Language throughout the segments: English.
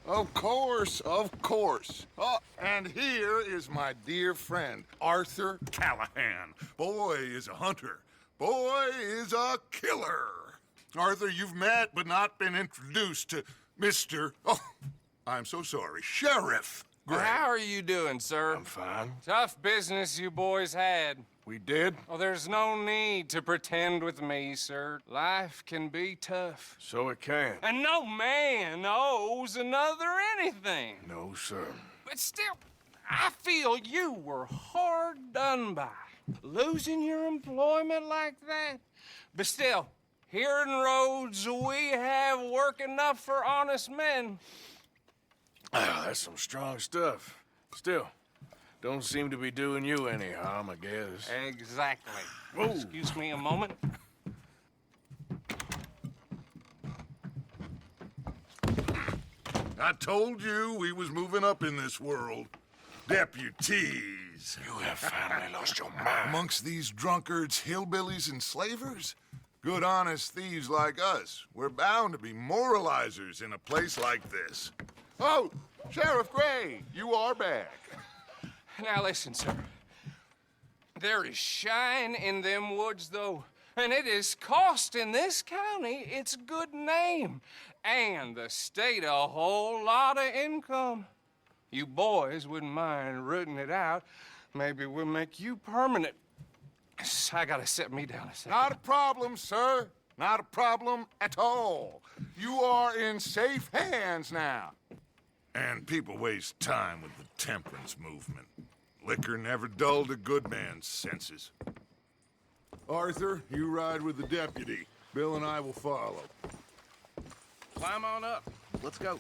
Of course, of course. Oh, and here is my dear friend, Arthur Callahan. Boy is a hunter. Boy is a killer. Arthur, you've met but not been introduced to Mr. Oh, I'm so sorry, Sheriff Gray. How are you doing, sir? I'm fine. Tough business you boys had. We did? Oh, there's no need to pretend with me, sir. Life can be tough. So it can. And no man owes another anything. No, sir. But still, I feel you were hard done by. Losing your employment like that. But still, here in Rhodes, we have work enough for honest men. Ah, that's some strong stuff. Still, don't seem to be doing you any harm, I guess. Exactly. Whoa. Excuse me a moment. I told you we was moving up in this world. Deputies. You have finally lost your mind. Amongst these drunkards, hillbillies, and slavers? Good honest thieves like us. We're bound to be moralizers in a place like this. Oh, Sheriff Gray, you are back. Now listen, sir. There is shine in them woods, though, and it is costing this county its good name and the state a whole lot of income. You boys wouldn't mind rooting it out. Maybe we'll make you permanent. I gotta set me down a second. Not a problem, sir. Not a problem at all. You are in safe hands now. And people waste time with the temperance movement. Liquor never dulled a good man's senses. Arthur, you ride with the deputy. Bill and I will follow. Climb on up. Let's go.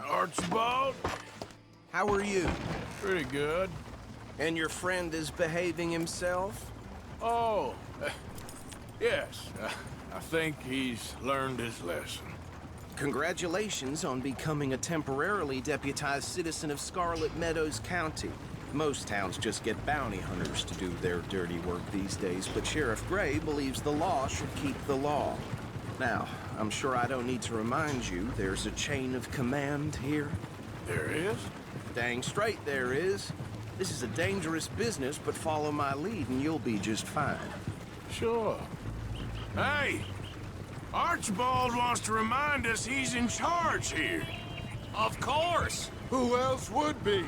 Archibald? How are you? Pretty good. And your friend is behaving himself? Oh, yes. I think he's learned his lesson. Congratulations on becoming a temporarily deputized citizen of Scarlet Meadows County. Most towns just get bounty hunters to do their dirty work these days, but Sheriff Gray believes the law should keep the law. Now, I'm sure I don't need to remind you there's a chain of command here. There is? Dang straight there is. This is a dangerous business, but follow my lead and you'll be just fine. Sure. Hey! Archibald wants to remind us he's in charge here. Of course. Who else would be?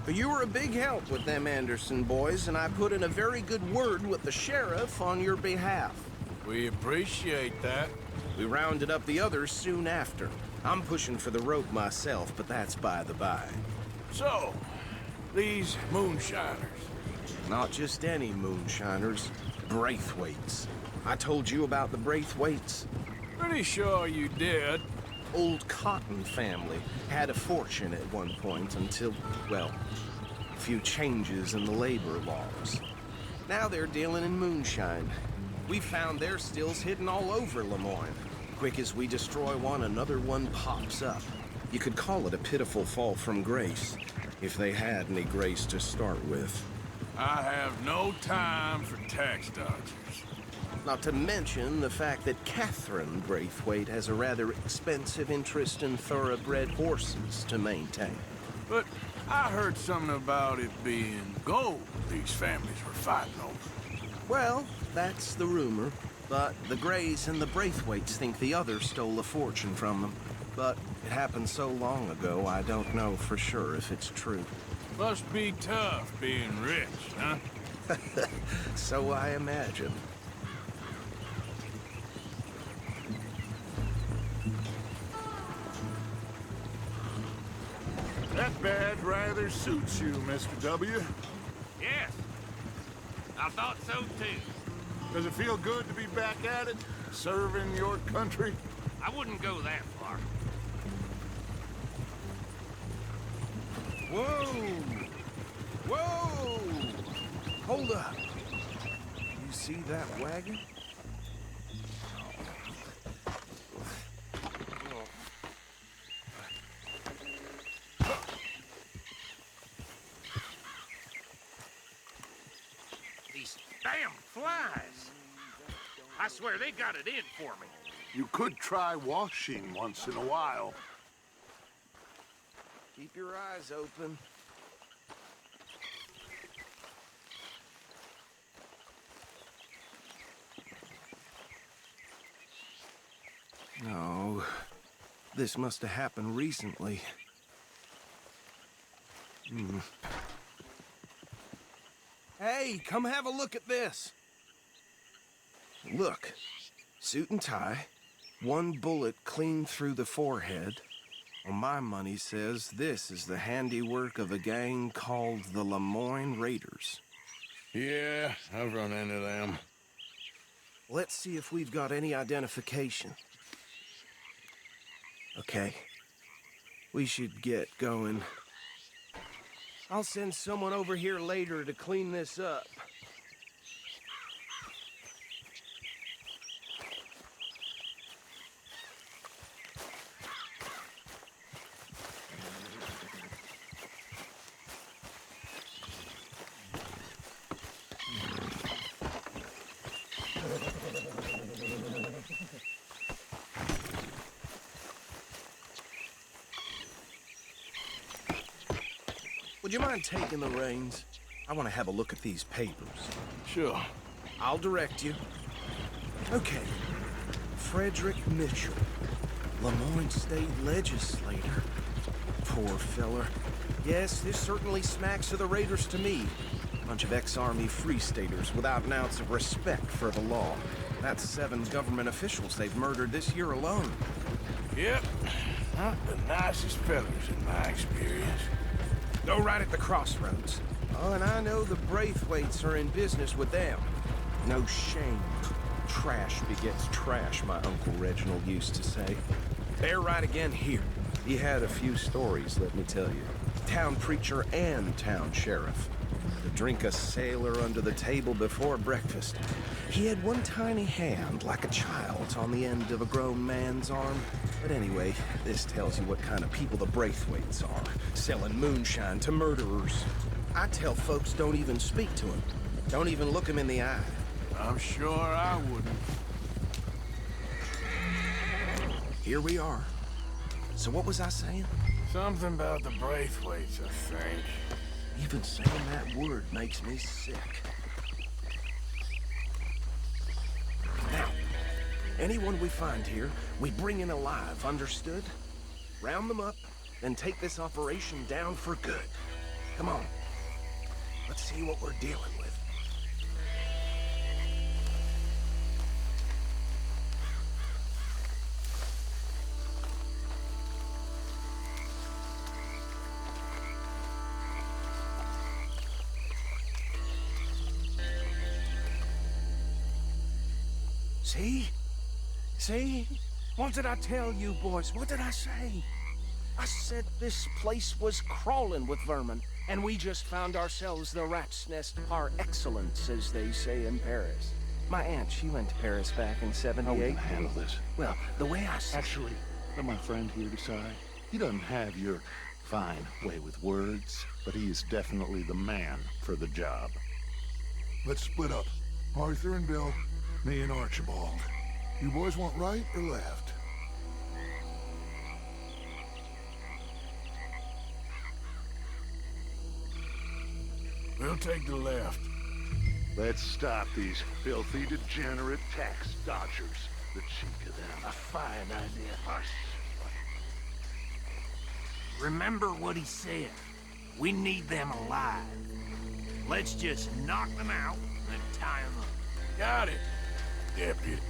But you were a big help with them Anderson boys, and I put in a very good word with the sheriff on your behalf. We appreciate that. We rounded up the others soon after. I'm pushing for the rope myself, but that's by the by. So, these moonshiners. Not just any moonshiners, Braithwaites. I told you about the Braithwaites. Pretty sure you did. Old Cotton family had a fortune at one point until, well, a few changes in the labor laws. Now they're dealing in moonshine. We found their stills hidden all over Lemoyne. Quick as we destroy one, another one pops up. You could call it a pitiful fall from grace, if they had any grace to start with. I have no time for tax dodgers. Not to mention the fact that Catherine Braithwaite has a rather expensive interest in thoroughbred horses to maintain. But I heard something about it being gold these families were fighting over. Well, that's the rumor. But the Grays and the Braithwaites think the other stole a fortune from them. But it happened so long ago, I don't know for sure if it's true. Must be tough being rich, huh? So I imagine. That badge rather suits you, Mr. W. Yes, I thought so too. Does it feel good to be back at it, serving your country? I wouldn't go that far. Whoa! Whoa! Hold up. You see that wagon? These damn flies. I swear they got it in for me. You could try washing once in a while. Keep your eyes open. No, this must have happened recently. Hey, come have a look at this. Look, suit and tie, one bullet clean through the forehead. Well, my money says this is the handiwork of a gang called the Lemoyne Raiders. Yeah, I've run into them. Let's see if we've got any identification. Okay. We should get going. I'll send someone over here later to clean this up. Would you mind taking the reins? I want to have a look at these papers. Sure. I'll direct you. Okay. Frederick Mitchell, Lemoyne State Legislator. Poor feller. Yes, this certainly smacks of the Raiders to me. Bunch of ex-Army Free Staters without an ounce of respect for the law. That's 7 government officials they've murdered this year alone. Yep. Not the nicest fellas in my experience. Go right at the crossroads. Oh, and I know the Braithwaites are in business with them. No shame. Trash begets trash, my Uncle Reginald used to say. They're right again here. He had a few stories, let me tell you. Town preacher and town sheriff. To drink a sailor under the table before breakfast. He had one tiny hand, like a child's, on the end of a grown man's arm. But anyway, this tells you what kind of people the Braithwaites are. Selling moonshine to murderers. I tell folks don't even speak to him. Don't even look him in the eye. I'm sure I wouldn't. Here we are. So what was I saying? Something about the Braithwaites, I think. Even saying that word makes me sick. Now, anyone we find here, we bring in alive, understood? Round them up, then take this operation down for good. Come on. Let's see what we're dealing with. See? See? What did I tell you, boys? What did I say? I said this place was crawling with vermin, and we just found ourselves the rat's nest par excellence, as they say in Paris. My aunt, she went to Paris back in How we '78. gonna handle this? Well, the way I see Actually, let my friend here decide. He doesn't have your fine way with words, but he is definitely the man for the job. Let's split up. Arthur and Bill, me and Archibald. You boys want right or left? We'll take the left. Let's stop these filthy, degenerate tax dodgers. The cheek of them. A fine idea. Hush. Remember what he said. We need them alive. Let's just knock them out and tie them up. Got it, Deputy.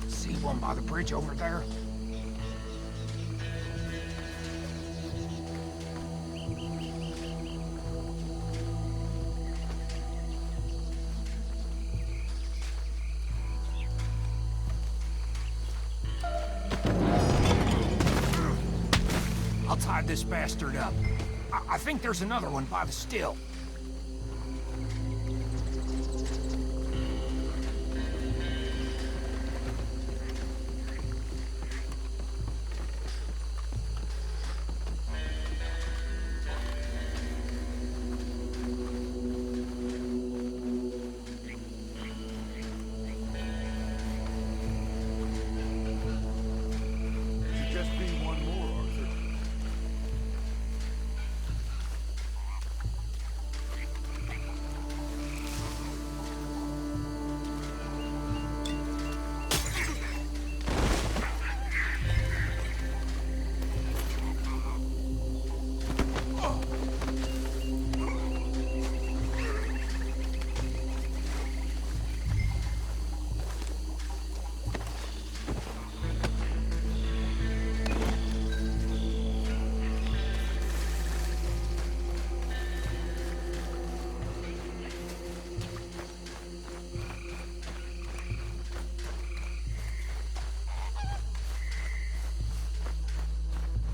See one by the bridge over there? tie this bastard up. I think there's another one by the still.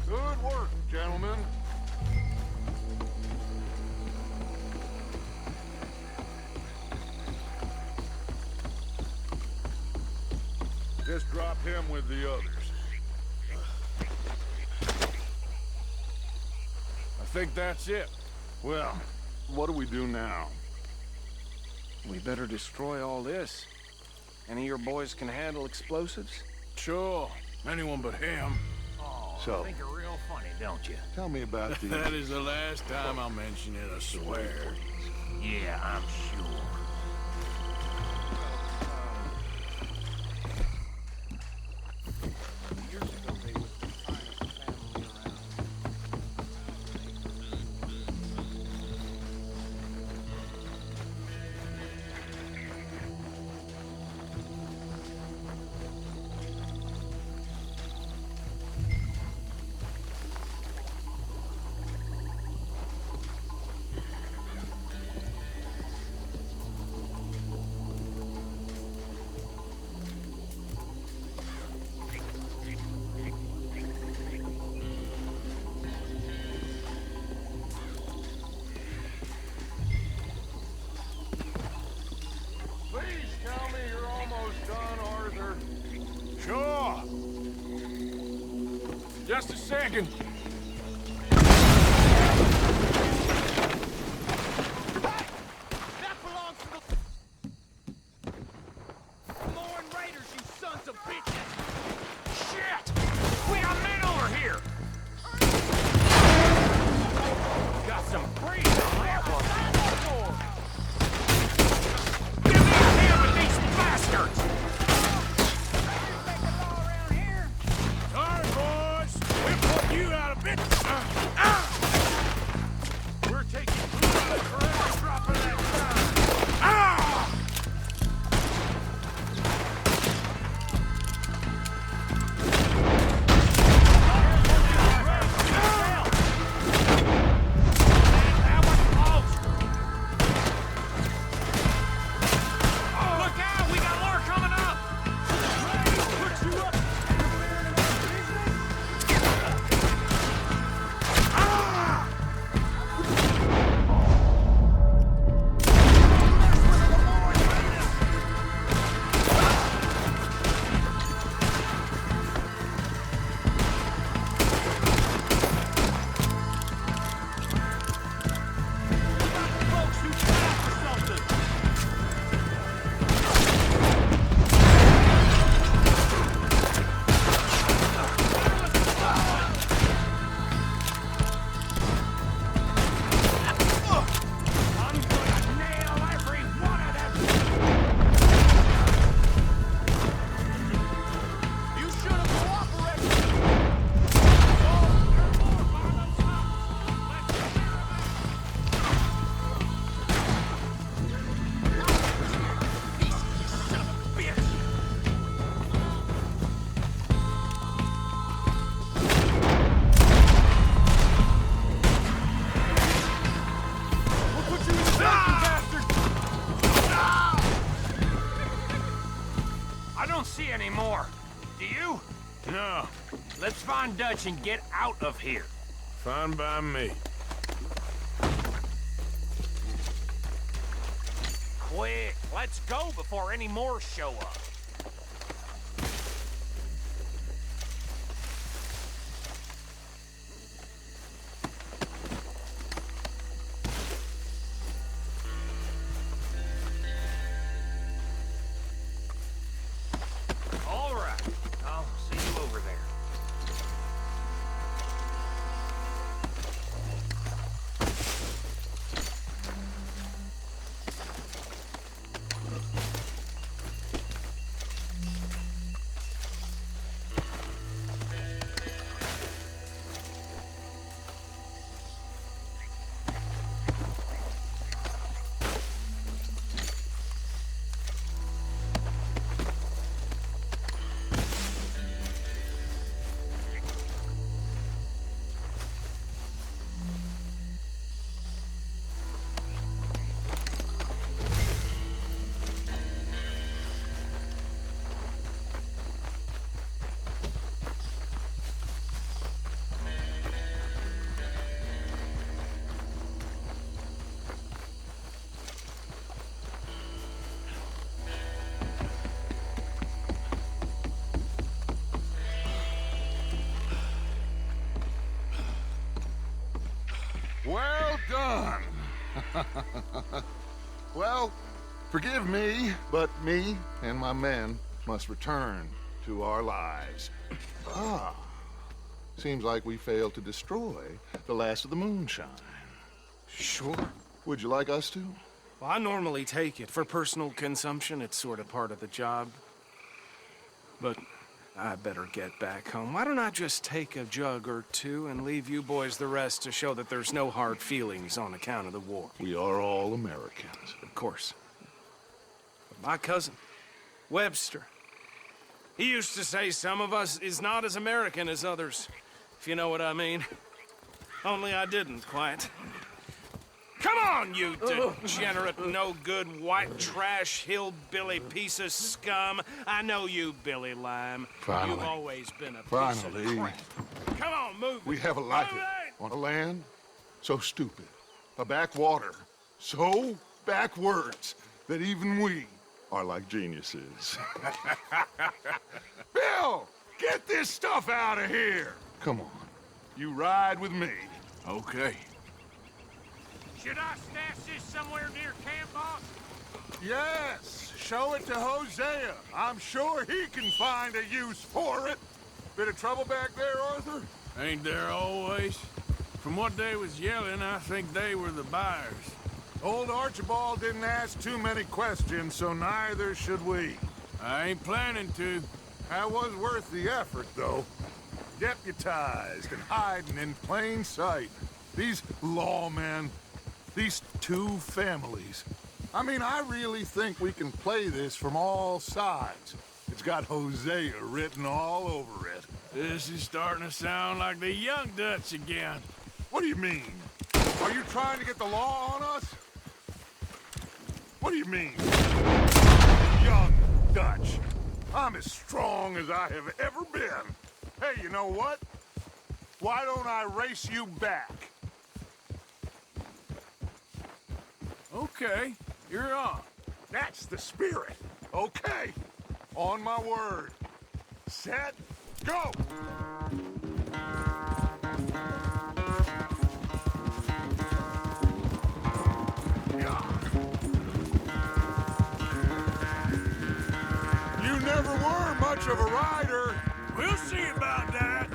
Good work, gentlemen. Just drop him with the others. I think that's it. Well, what do we do now? We better destroy all this. Any of your boys can handle explosives? Sure, anyone but him. So, Think you're real funny, don't you? tell me about the... That is the last time I'll mention it, I swear. Yeah, I'm sure. Please tell me you're almost done, Arthur. Sure. Just a second. That belongs to the... Lauren Raiders, you sons of bitches! Shit! We got men over here! Got some breeze on that one. Give me a hand with these bastards! Sorry, boys. We're putting you out of business. We're taking blood for every drop of that time. Look out! We got more coming up! I'm gonna nail every one of them! You should have cooperated! Oh, there's more violence! Let's clear them out! Son of a bitch! We'll put you in the bastard! I don't see any more. Do you? No. Let's find Dutch and get out of here. Fine by me. Quick, let's go before any more show up. All right, I'll see you over there. Well done. Well, forgive me, but me and my men must return to our lives. Ah, seems like we failed to destroy the last of the moonshine. Sure. Would you like us to? Well, I normally take it. For personal consumption, it's sort of part of the job. But I better get back home. Why don't I just take a jug or two and leave you boys the rest to show that there's no hard feelings on account of the war? We are all Americans. Of course. But my cousin, Webster, he used to say some of us is not as American as others, if you know what I mean. Only I didn't quite. Come on, you degenerate, no-good, white trash, hillbilly piece of scum. I know you, Billy Lime. Finally. You've always been a piece Finally. of crap. Come on, move it. We have a life Move it. on a land so stupid, a backwater so backwards that even we are like geniuses. Bill, get this stuff out of here. Come on, you ride with me. Okay. Should I stash this somewhere near camp, boss? Yes, show it to Hosea. I'm sure he can find a use for it. Bit of trouble back there, Arthur? Ain't there always? From what they was yelling, I think they were the buyers. Old Archibald didn't ask too many questions, so neither should we. I ain't planning to. That was worth the effort, though. Deputized and hiding in plain sight. These lawmen, these two families. I mean, I really think we can play this from all sides. It's got Hosea written all over it. This is starting to sound like the Young Dutch again. What do you mean? Are you trying to get the law on us? What do you mean? Young Dutch. I'm as strong as I have ever been. Hey, you know what? Why don't I race you back? Okay, you're on. That's the spirit. Okay. On my word. Set, go! You never were much of a rider. We'll see about that.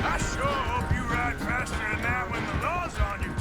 I sure hope you ride faster than that when the law's on your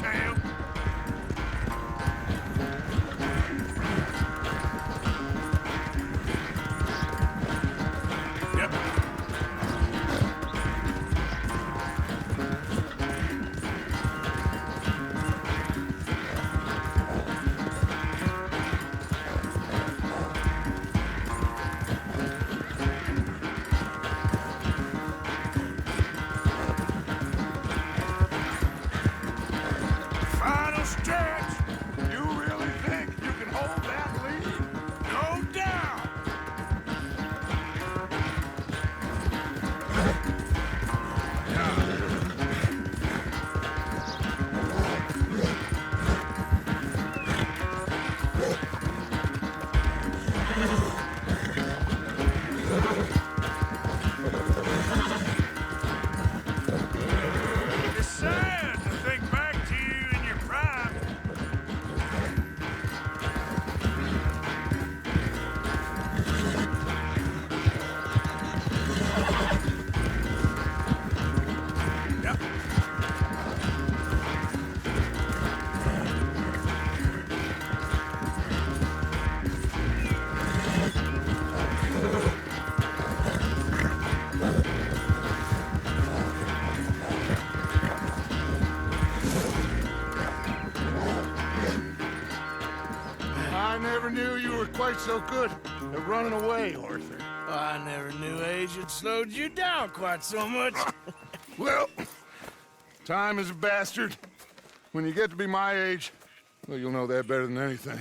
quite so good at running away, Arthur. Oh, I never knew age had slowed you down quite so much. Well, time is a bastard. When you get to be my age, well, you'll know that better than anything.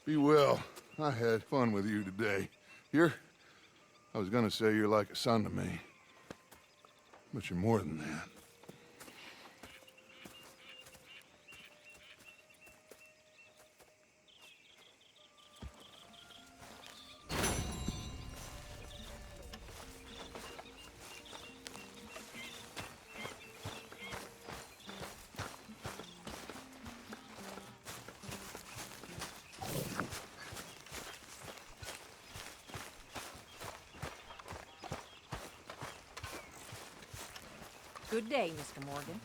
Be well. I had fun with you today. I was gonna say you're like a son to me. But you're more than that. Good day, Mr. Morgan.